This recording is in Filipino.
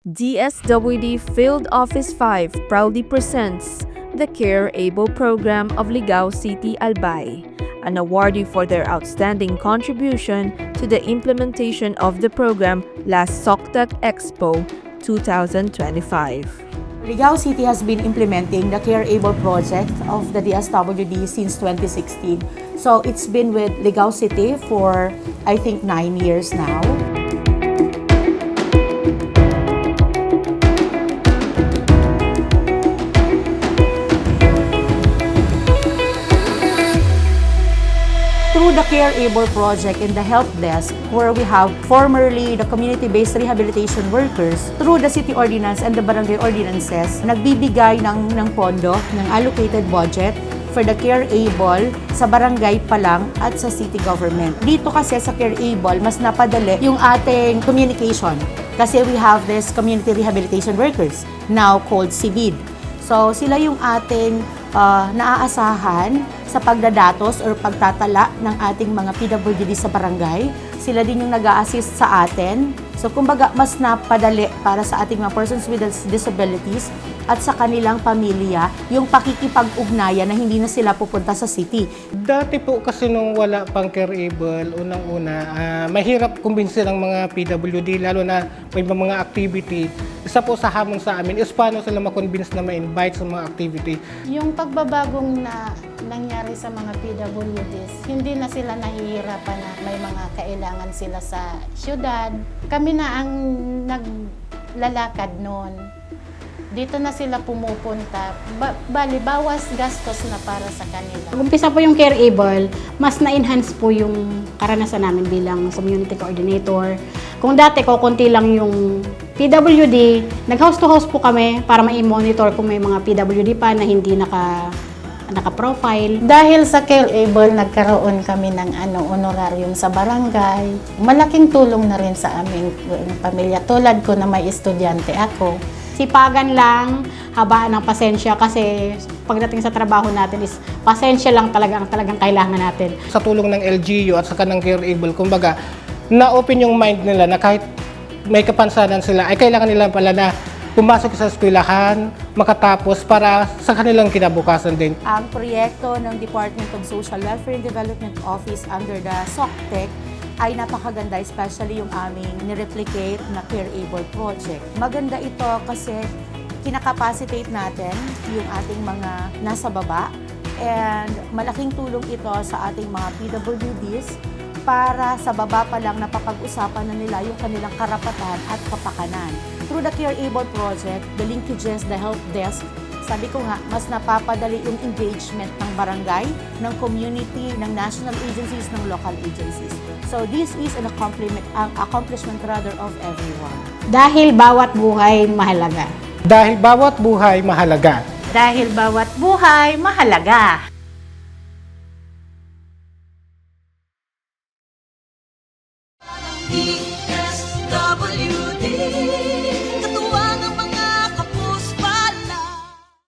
DSWD Field Office 5 proudly presents the Care Able program of Ligao City, Albay, an awardee for their outstanding contribution to the implementation of the program last SOCTAC Expo 2025. Ligao City has been implementing the Care Able project of the DSWD since 2016. So it's been with Ligao City for, I think, 9 years now. Through the Care Able project and the help desk, where we have formerly the community-based rehabilitation workers, through the city ordinance and the barangay ordinances, nagbibigay ng pondo, ng allocated budget for the Care Able sa barangay pa lang at sa city government. Dito kasi sa Care Able, mas napadali yung ating communication kasi we have this community rehabilitation workers, now called CBID. So sila yung ating naaasahan sa pagdadatos or pagtatala ng ating mga PWD sa barangay. Sila din yung nag-a-assist sa atin. So kumbaga mas napadali para sa ating mga persons with disabilities at sa kanilang pamilya yung pakikipag-ugnayan na hindi na sila pupunta sa city. Dati po kasi nung wala pang Care Able, unang-una, mahirap kumbinsin ng mga PWD, lalo na may mga activity. Isa po sa hamon sa amin is paano sila makonvince na ma-invite sa mga activity. Yung pagbabagong na nangyari sa mga PWDs, hindi na sila nahihirapan na may mga kailangan sila sa syudad. Kami na ang naglalakad noon. Dito na sila pumupunta. Bali, bawas gastos na para sa kanila. Umpisa po yung Care Able, mas na-enhance po yung karanasan namin bilang community coordinator. Kung dati ko, konti lang yung PWD, nag-house to house po kami para ma-monitor kung may mga PWD pa na hindi naka-profile. Dahil sa Care Able, nagkaroon kami ng honorarium sa barangay. Malaking tulong na rin sa aming pamilya. Tulad ko na may estudyante ako. Sipagan lang, habaan ng pasensya kasi pagdating sa trabaho natin is pasensya lang talaga ang talagang kailangan natin. Sa tulong ng LGU at saka ng Care Able, kumbaga, na-open yung mind nila na kahit may kapansanan sila, ay kailangan nila pala na pumasok sa eskwelahan, makatapos para sa kanilang kinabukasan din. Ang proyekto ng Department of Social Welfare and Development Office under the SOCTEC ay napakaganda, especially yung aming nireplicate na Care Able project. Maganda ito kasi kinakapacitate natin yung ating mga nasa baba and malaking tulong ito sa ating mga PWDs para sa baba pa lang napapag-usapan na nila yung kanilang karapatan at kapakanan. Through the Care Able project, the linkages, the help desk, sabi ko nga, mas napapadali yung engagement ng barangay, ng community, ng national agencies, ng local agencies. So this is an accomplishment rather of everyone. Dahil bawat buhay mahalaga. Dahil bawat buhay mahalaga. Dahil bawat buhay mahalaga. DSWD